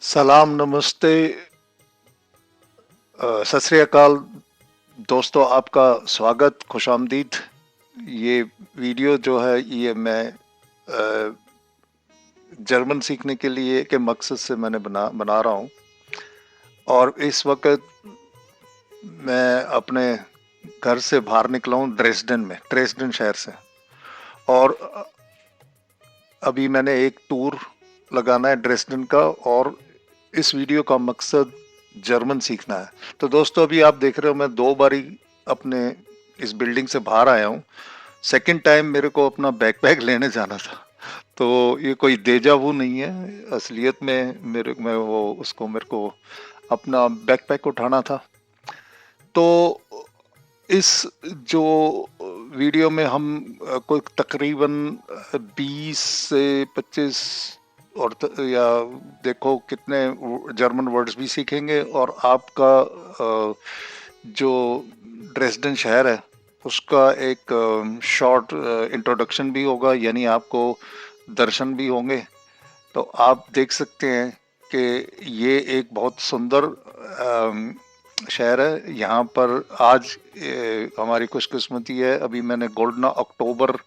सलाम, नमस्ते, सत श्री अकाल। दोस्तों, आपका स्वागत, खुशामदीद। ये वीडियो जो है ये मैं अ, जर्मन सीखने के लिए के मकसद से मैंने बना रहा हूँ। और इस वक्त मैं अपने घर से बाहर निकला हूँ ड्रेसडन शहर से। और अभी मैंने एक टूर लगाना है ड्रेसडन का, और इस वीडियो का मकसद जर्मन सीखना है। तो दोस्तों, अभी आप देख रहे हो मैं 2 बारी अपने इस बिल्डिंग से बाहर आया हूँ। सेकंड टाइम मेरे को अपना बैकपैक लेने जाना था। तो ये कोई देजा वू नहीं है, असलियत में मेरे को अपना बैकपैक उठाना था। तो इस जो वीडियो में हम कोई तकरीबन 20 से 25 या देखो कितने जर्मन वर्ड्स भी सीखेंगे, और आपका जो ड्रेसडन शहर है उसका एक शॉर्ट इंट्रोडक्शन भी होगा, यानी आपको दर्शन भी होंगे। तो आप देख सकते हैं कि ये एक बहुत सुंदर शहर है। यहाँ पर आज हमारी खुशकिस्मती है, अभी मैंने गोल्डना अक्टूबर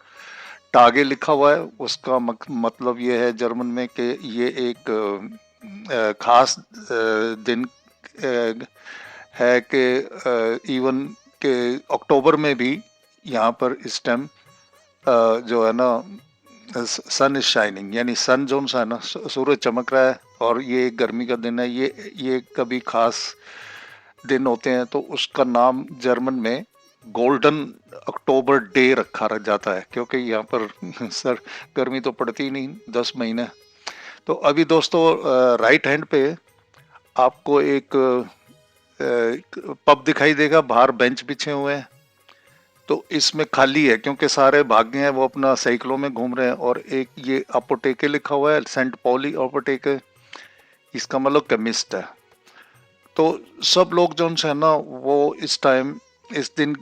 टागे लिखा हुआ है। उसका मतलब ये है जर्मन में कि ये एक खास दिन है कि इवन के अक्टूबर में भी यहाँ पर इस टाइम जो है ना सन इज शाइनिंग, यानी सन जो सा है ना, सूरज चमक रहा है। और ये एक गर्मी का दिन है, ये कभी खास दिन होते हैं तो उसका नाम जर्मन में गोल्डन अक्टूबर डे रखा रह जाता है, क्योंकि यहाँ पर सर गर्मी तो पड़ती ही नहीं 10 महीने। तो अभी दोस्तों राइट हैंड पे आपको एक पब दिखाई देगा, बाहर बेंच बिछे हुए हैं। तो इसमें खाली है क्योंकि सारे भाग गए हैं, वो अपना साइकिलों में घूम रहे हैं। और एक ये अपोटेके लिखा हुआ है, सेंट पॉली अपोटेके, इसका मतलब केमिस्ट है। तो सब लोग जो है ना वो इस टाइम इस दिन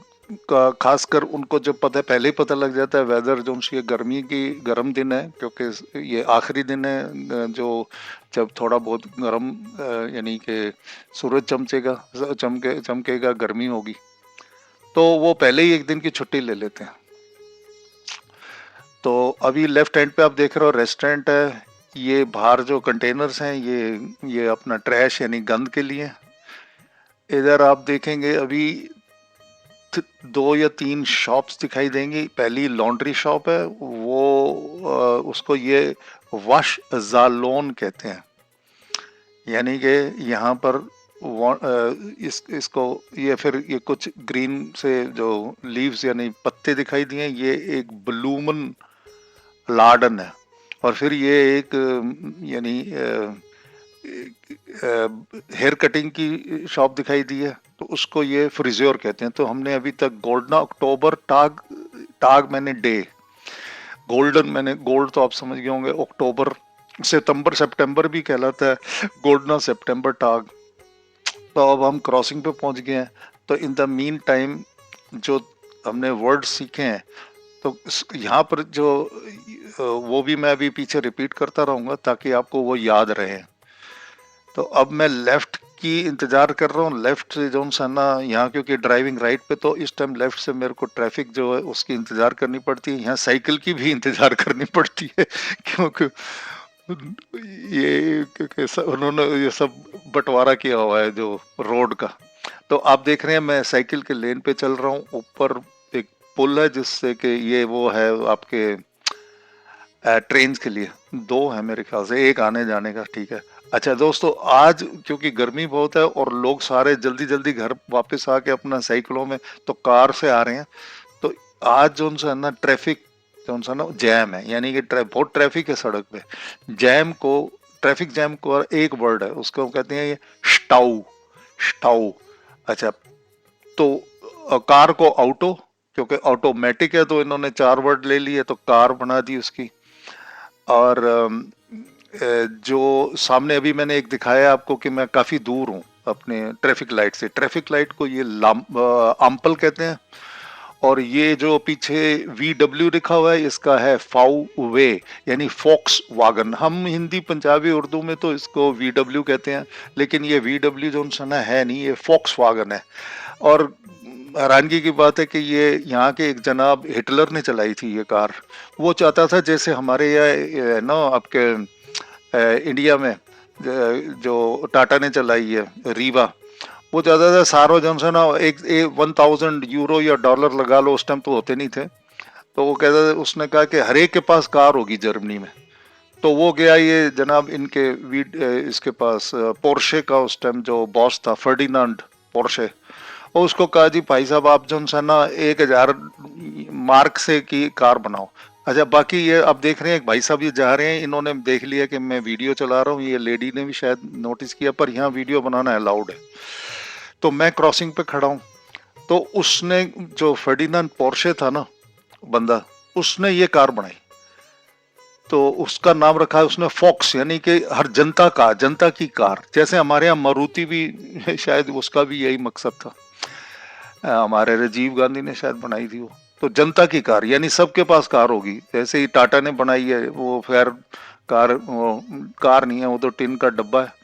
का खासकर उनको जब पता है, पहले ही पता लग जाता है वेदर जो ये गर्मी की गर्म दिन है, क्योंकि ये आखिरी दिन है जो जब थोड़ा बहुत गर्म यानी कि सूरज चमकेगा, गर्मी होगी। तो वो पहले ही एक दिन की छुट्टी ले लेते हैं। तो अभी लेफ्ट हैंड पे आप देख रहे हो रेस्टोरेंट है। ये बाहर जो कंटेनर्स हैं ये अपना ट्रैश यानी गंद के लिए। इधर आप देखेंगे अभी 2 या 3 शॉप्स दिखाई देंगी। पहली लॉन्ड्री शॉप है, वो उसको ये वाश जालोन कहते हैं। यानी कि यहाँ पर इसको ये कुछ ग्रीन से जो लीव्स यानी पत्ते दिखाई दिए, ये एक ब्लूमन लार्डन है। और फिर ये एक यानी हेयर कटिंग की शॉप दिखाई दी है, तो उसको ये फ्रिज्योर कहते हैं। तो हमने अभी तक गोल्डना अक्टूबर टाग टाग मैंने डे, गोल्डन मैंने गोल्ड तो आप समझ गए होंगे, अक्टूबर सितंबर सितंबर भी कहलाता है, गोल्डना सितंबर टाग। तो अब हम क्रॉसिंग पे पहुंच गए हैं। तो इन द मीन टाइम जो हमने वर्ड सीखे हैं, तो यहाँ पर जो वो भी मैं अभी पीछे रिपीट करता रहूंगा ताकि आपको वो याद रहे। तो अब मैं लेफ्ट की इंतजार कर रहा हूँ, लेफ्ट से जो सा ना यहाँ, क्योंकि ड्राइविंग राइट पे, तो इस टाइम लेफ्ट से मेरे को ट्रैफिक जो है उसकी इंतजार करनी पड़ती है। यहाँ साइकिल की भी इंतजार करनी पड़ती है क्योंकि उन्होंने ये सब बंटवारा किया हुआ है जो रोड का। तो आप देख रहे हैं मैं साइकिल के लेन पे चल रहा हूँ। ऊपर एक पुल है जिससे कि ये वो है आपके ट्रेन के लिए। 2 है मेरे ख्याल से, एक आने जाने का, ठीक है। अच्छा दोस्तों, आज क्योंकि गर्मी बहुत है और लोग सारे जल्दी जल्दी घर वापस आके अपना साइकिलों में तो कार से आ रहे हैं, तो आज जो है ना ट्रैफिक जो सा ना जैम है, यानी कि बहुत ट्रैफिक है सड़क पे। जैम को ट्रैफिक जैम को एक वर्ड है, उसको कहते हैं ये स्टाउ स्टाउ। अच्छा, तो कार को ऑटो, क्योंकि ऑटोमेटिक है तो इन्होंने 4 वर्ड ले लिए तो कार बना दी उसकी। और जो सामने अभी मैंने एक दिखाया आपको कि मैं काफी दूर हूँ अपने ट्रैफिक लाइट से। ट्रैफिक लाइट को ये आम्पल कहते हैं। और ये जो पीछे VW लिखा हुआ है इसका है फाउ वे, यानी फॉक्स वागन। हम हिंदी पंजाबी उर्दू में तो इसको VW कहते हैं, लेकिन ये VW जो सुना है नहीं, ये फॉक्स वागन है। और हैरानगी की बात है कि ये यहाँ के एक जनाब हिटलर ने चलाई थी ये कार। वो चाहता था जैसे हमारे यहाँ ना आपके इंडिया में जो टाटा ने चलाई है रीवा, वो चाहता था सारो जन से ना एक 1000 यूरो या डॉलर लगा लो, उस टाइम तो होते नहीं थे। तो वो कहता था, उसने कहा कि हर एक के पास कार होगी जर्मनी में। तो वो गया ये जनाब इनके इसके पास पोर्शे का उस टाइम जो बॉस था फर्डिनांड पोर्शे, और उसको कहा जी भाई साहब आप जो है ना 1000 मार्क से की कार बनाओ। अच्छा बाकी ये आप देख रहे हैं एक भाई साहब ये जा रहे हैं, इन्होंने देख लिया कि मैं वीडियो चला रहा हूँ, ये लेडी ने भी शायद नोटिस किया, पर यहाँ वीडियो बनाना अलाउड है। तो मैं क्रॉसिंग पे खड़ा हूँ, तो उसने जो फर्डिनांड पोर्शे था ना बंदा, उसने ये कार बनाई, तो उसका नाम रखा है उसने फॉक्स, यानी कि हर जनता की कार। जैसे हमारे यहाँ मारुति भी शायद उसका भी यही मकसद था, हमारे राजीव गांधी ने शायद बनाई थी वो। तो जनता की कार यानी सबके पास कार होगी, जैसे ही टाटा ने बनाई है वो खैर कार, वो कार नहीं है, वो तो टिन का डब्बा है।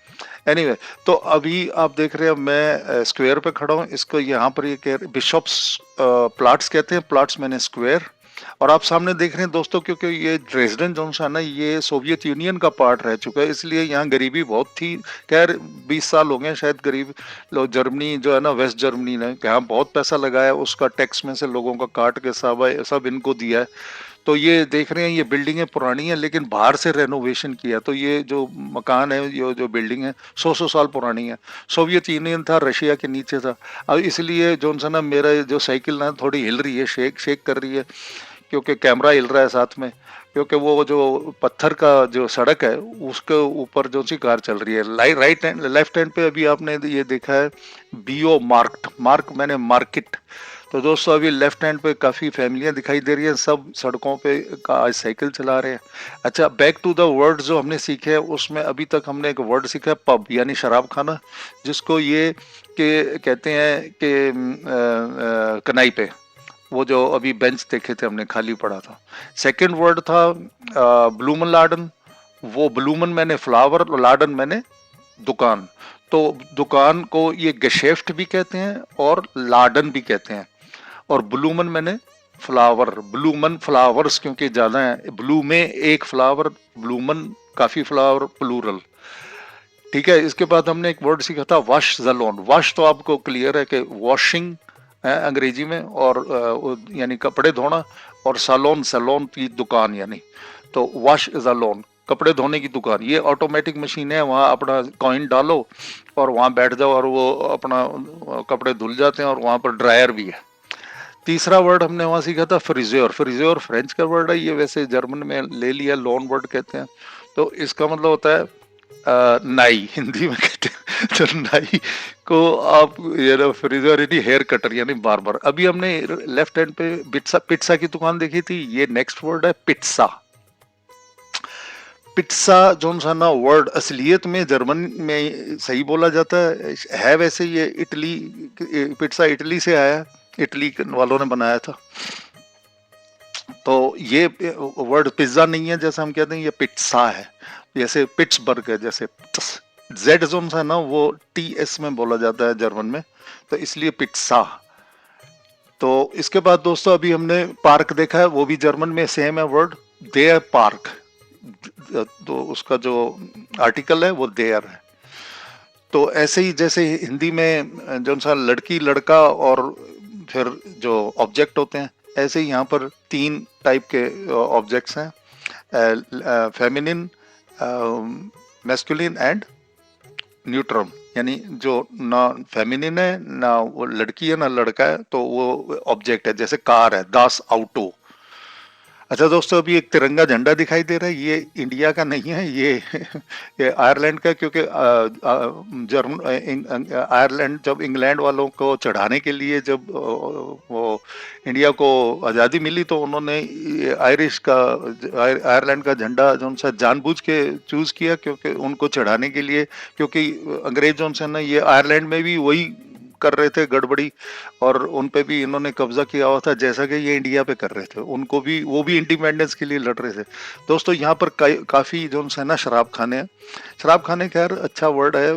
एनीवे तो अभी आप देख रहे हैं मैं स्क्वायर पे खड़ा हूँ, इसको यहाँ पर ये कह बिशॉप्स प्लाट्स कहते हैं, प्लाट्स मैंने स्क्वायर। और आप सामने देख रहे हैं दोस्तों, क्योंकि ये ड्रेसडन जो है ना ये सोवियत यूनियन का पार्ट रह चुका है, इसलिए यहाँ गरीबी बहुत थी। खैर 20 साल हो गए शायद गरीब लोग, जर्मनी जो है ना वेस्ट जर्मनी ने यहाँ बहुत पैसा लगाया, उसका टैक्स में से लोगों का काट के सब इनको दिया है। तो ये देख रहे हैं ये बिल्डिंगें पुरानी है, लेकिन बाहर से रेनोवेशन किया, तो ये जो मकान है, ये जो बिल्डिंग है 100 साल पुरानी है। सोवियत यूनियन था, रशिया के नीचे था। अब इसलिए जो ना मेरा जो साइकिल ना थोड़ी हिल रही है, शेक शेक कर रही है, क्योंकि कैमरा हिल रहा है साथ में, क्योंकि वो जो पत्थर का जो सड़क है उसके ऊपर जो सी कार चल रही है। राइट हैंड लेफ्ट हैंड पे अभी आपने ये देखा है BO मार्क मैंने मार्केट। तो दोस्तों अभी लेफ्ट हैंड पे काफी फैमिलियां दिखाई दे रही हैं, सब सड़कों पे आज साइकिल चला रहे हैं। अच्छा बैक टू द वर्ड जो हमने सीखे हैं, उसमें अभी तक हमने एक वर्ड सीखा है पब, यानी शराब खाना, जिसको ये के कहते हैं कि कनाई पे वो जो अभी बेंच देखे थे हमने खाली पड़ा था। सेकंड वर्ड था ब्लूमन लाडन, वो ब्लूमन मैंने फ्लावर, लाडन मैंने दुकान। तो दुकान को ये गेशेफ्ट भी कहते हैं और लाडन भी कहते हैं, और ब्लूमन मैंने फ्लावर, ब्लूमन फ्लावर्स क्योंकि ज्यादा है, ब्लू में एक फ्लावर, ब्लूमन काफी फ्लावर, प्लूरल। ठीक है, इसके बाद हमने एक वर्ड सीखा था वॉश जलोन। वॉश तो आपको क्लियर है कि वॉशिंग है अंग्रेजी में, और यानी कपड़े धोना, और सलोन सलोन की दुकान यानी, तो वॉश जलोन कपड़े धोने की दुकान। ये ऑटोमेटिक मशीन है, वहाँ अपना कॉइन डालो और वहाँ बैठ जाओ और वो अपना कपड़े धुल जाते हैं, और वहाँ पर ड्रायर भी है। तीसरा वर्ड हमने वहाँ सीखा था फ्रिज्योर। फ्रिज्योर फ्रेंच का वर्ड है, ये वैसे जर्मन में ले लिया, लोन वर्ड कहते हैं। तो इसका मतलब होता है नाई, हिंदी में कहते हैं। तो नाई को आप ये ना फ्रिजर यानी हेयर कटर यानी बार्बर। अभी हमने लेफ्ट हैंड पे पिट्सा की दुकान देखी थी, ये नेक्स्ट वर्ड है पिट्सा। पिट्सा जो सा ना वर्ड असलियत में जर्मन में सही बोला जाता है वैसे ये इटली, पिट्सा इटली से आया, इटली वालों ने बनाया था। तो ये वर्ड पिज्जा नहीं है जैसे हम कहते हैं, ये पिट्सा है, जैसे पिट्सबर्ग है, जैसे जेड जोन है ना वो TS में बोला जाता है जर्मन में, तो इसलिए पिट्सा। तो इसके बाद दोस्तों अभी हमने पार्क देखा है, वो भी जर्मन में सेम है वर्ड, देयर पार्क। तो उसका जो आर्टिकल है वो देयर है। तो ऐसे ही जैसे हिंदी में जो सा लड़की लड़का और फिर जो ऑब्जेक्ट होते हैं, ऐसे ही यहाँ पर 3 टाइप के ऑब्जेक्ट्स हैं, फेमिनिन, मैस्कुलिन एंड न्यूट्रम, यानी जो ना फेमिनिन है ना वो लड़की है ना लड़का है, तो वो ऑब्जेक्ट है। जैसे कार है दास ऑटो। अच्छा दोस्तों अभी एक तिरंगा झंडा दिखाई दे रहा है, ये इंडिया का नहीं है, ये आयरलैंड का, क्योंकि आयरलैंड जब इंग्लैंड वालों को चढ़ाने के लिए जब वो इंडिया को आज़ादी मिली, तो उन्होंने आयरलैंड का झंडा जो सा जानबूझ के चूज किया, क्योंकि उनको चढ़ाने के लिए, क्योंकि अंग्रेज जो है ना ये आयरलैंड में भी वही कर रहे थे गड़बड़ी, और उन पे भी इन्होंने कब्जा किया हुआ था, जैसा कि ये इंडिया पे कर रहे थे। उनको भी, वो भी इंडिपेंडेंस के लिए लड़ रहे थे। दोस्तों यहाँ पर काफी जो है ना शराब खाने हैं। शराब खाने खैर अच्छा वर्ड है,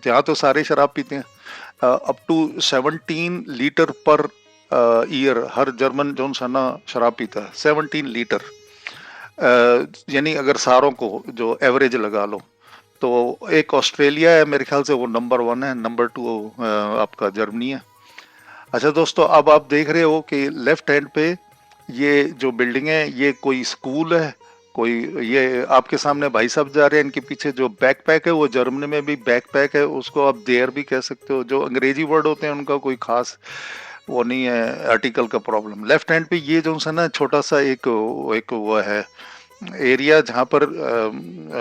यहाँ तो सारे शराब पीते हैं। Up to 17 litre per year हर जर्मन जो है ना शराब पीता है, 17 लीटर। यानी अगर सारों को जो एवरेज लगा लो, तो एक ऑस्ट्रेलिया है मेरे ख्याल से, वो नंबर 1 है, नंबर 2 आपका जर्मनी है। अच्छा दोस्तों, अब आप देख रहे हो कि लेफ्ट हैंड पे ये जो बिल्डिंग है, ये कोई स्कूल है, कोई, ये आपके सामने भाई साहब जा रहे हैं, इनके पीछे जो बैकपैक है वो जर्मनी में भी बैकपैक है, उसको आप देयर भी कह सकते हो। जो अंग्रेजी वर्ड होते हैं उनका कोई खास वो नहीं है, आर्टिकल का प्रॉब्लम। लेफ्ट हैंड पे ये जो है ना छोटा सा एक एक वो है एरिया, जहाँ पर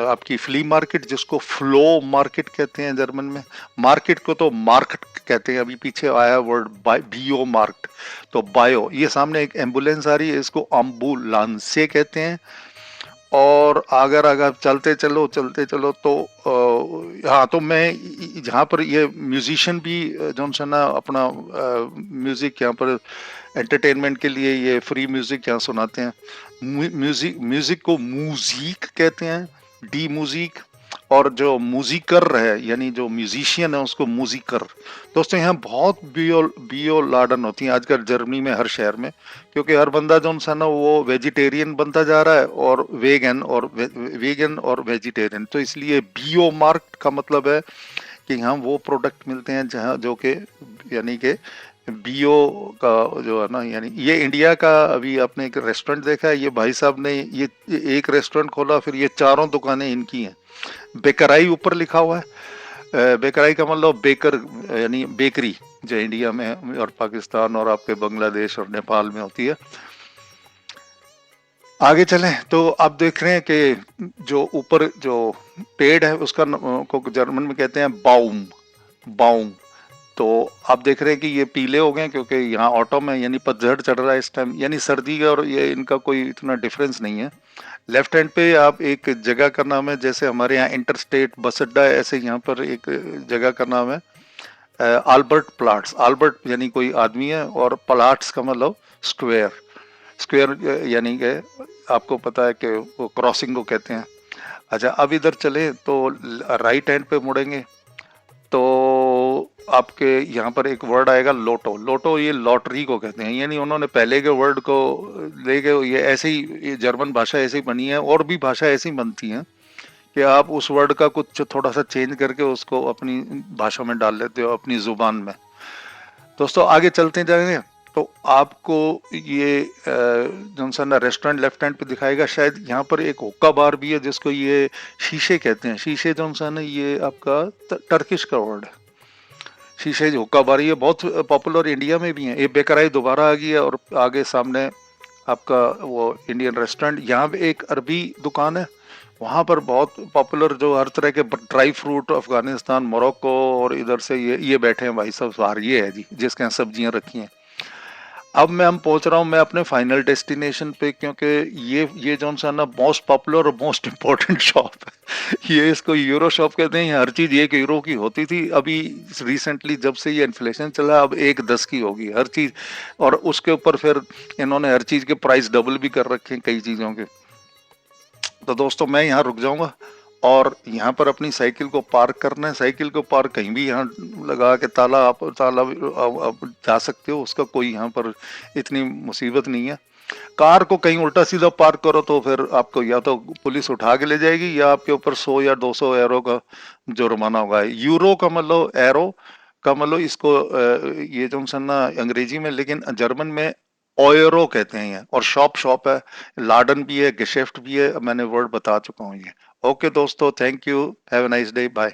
आपकी फ्ली मार्केट, जिसको फ्लो मार्केट कहते हैं जर्मन में, मार्केट को तो मार्केट कहते हैं। अभी पीछे आया वर्ड बियो मार्केट, तो बायो, ये सामने एक एम्बुलेंस आ रही है, इसको एम्बुलेंसे कहते हैं। और अगर अगर चलते चलो तो हाँ, तो मैं जहाँ पर ये म्यूजिशियन भी जो है ना अपना म्यूजिक यहाँ पर एंटरटेनमेंट के लिए ये फ्री म्यूजिक यहाँ सुनाते हैं। म्यूजिक को म्यूजिक कहते हैं, डी म्यूजिक। और जो म्यूजिकर है, यानी जो म्यूजिशियन है, उसको म्यूजिकर। दोस्तों यहाँ बहुत बियो लाडन होती है आजकल जर्मनी में, हर शहर में, क्योंकि हर बंदा जो है ना वो वेजिटेरियन बनता जा रहा है, और वेगन और वेजिटेरियन। तो इसलिए बियो मार्क का मतलब है कि यहाँ वो प्रोडक्ट मिलते हैं जहाँ जो कि यानी कि बियो का जो है ना, यानी ये इंडिया का। अभी आपने एक रेस्टोरेंट देखा है, ये भाई साहब ने ये एक रेस्टोरेंट खोला, फिर ये चारों दुकानें इनकी हैं। बेकराई ऊपर लिखा हुआ है। बेकराई का मतलब बेकर, यानी बेकरी, जो इंडिया में और पाकिस्तान और आपके बांग्लादेश और नेपाल में होती है। आगे चलें तो आप देख रहे हैं कि जो ऊपर जो पेड़ है उसका को जर्मन में कहते हैं बाउम, बाउम। तो आप देख रहे हैं कि ये पीले हो गए, क्योंकि यहाँ ऑटम है, यानी पतझड़ चढ़ रहा है इस टाइम, यानी सर्दी का, और ये इनका कोई इतना डिफरेंस नहीं है। लेफ्ट हैंड पे आप एक जगह का नाम है, जैसे हमारे यहाँ इंटरस्टेट बस अड्डा है, ऐसे यहाँ पर एक जगह का नाम है आल्बर्ट प्लाट्स। आल्बर्ट यानी कोई आदमी है, और प्लाट्स का मतलब स्क्वायर। स्क्वायर यानी कि आपको पता है कि वो क्रॉसिंग को कहते हैं। अच्छा, अब इधर चले तो राइट हैंड पे मुड़ेंगे तो आपके यहाँ पर एक वर्ड आएगा लोटो। लोटो ये लॉटरी को कहते हैं, यानी उन्होंने पहले के वर्ड को लेके, ये ऐसे ही, ये जर्मन भाषा ऐसे ही बनी है, और भी भाषा ऐसी बनती हैं कि आप उस वर्ड का कुछ थोड़ा सा चेंज करके उसको अपनी भाषा में डाल लेते हो, अपनी जुबान में। दोस्तों आगे चलते जाएंगे तो आपको ये जॉनसन रेस्टोरेंट लेफ्ट हैंड पे दिखाएगा। शायद यहाँ पर एक हुक्का बार भी है, जिसको ये शीशे कहते हैं। शीशे जॉनसन है, ये आपका टर्किश का वर्ड है। शीशे हुक्का बार ये बहुत पॉपुलर इंडिया में भी है। ये बेकराई दोबारा आ गई है, और आगे सामने आपका वो इंडियन रेस्टोरेंट। यहाँ पे एक अरबी दुकान है, वहाँ पर बहुत पॉपुलर जो हर तरह के ड्राई फ्रूट, अफगानिस्तान, मोरक्को, और इधर से ये बैठे हैं भाई साहब बाहर, ये है जी जिसके यहाँ सब्जियाँ रखी हैं। अब हम पहुंच रहा हूँ मैं अपने फाइनल डेस्टिनेशन पे, क्योंकि ये जो सा ना मोस्ट पॉपुलर और मोस्ट इम्पोर्टेंट शॉप है। ये इसको यूरो शॉप कहते हैं। हर चीज 1 यूरो की होती थी, अभी रिसेंटली जब से ये इन्फ्लेशन चला, अब 1.10 की होगी हर चीज। और उसके ऊपर फिर इन्होंने हर चीज के प्राइस डबल भी कर रखे हैं कई चीजों के। तो दोस्तों मैं यहाँ रुक जाऊंगा, और यहाँ पर अपनी साइकिल को पार्क करना है। साइकिल को पार्क कहीं भी यहाँ लगा के ताला आप जा सकते हो, उसका कोई यहाँ पर इतनी मुसीबत नहीं है। कार को कहीं उल्टा सीधा पार्क करो तो फिर आपको या तो पुलिस उठा के ले जाएगी, या आपके ऊपर 100 या 200 एरो का जुर्माना होगा। यूरो का मतलब, एरो का मतलब इसको ये जो ना अंग्रेजी में, लेकिन जर्मन में ऑयरो कहते हैं ये। और शॉप है, लाडन भी है, गेशेफ्ट भी है, मैंने वर्ड बता चुका हूँ ये। ओके दोस्तों, thank you, have a nice day, bye.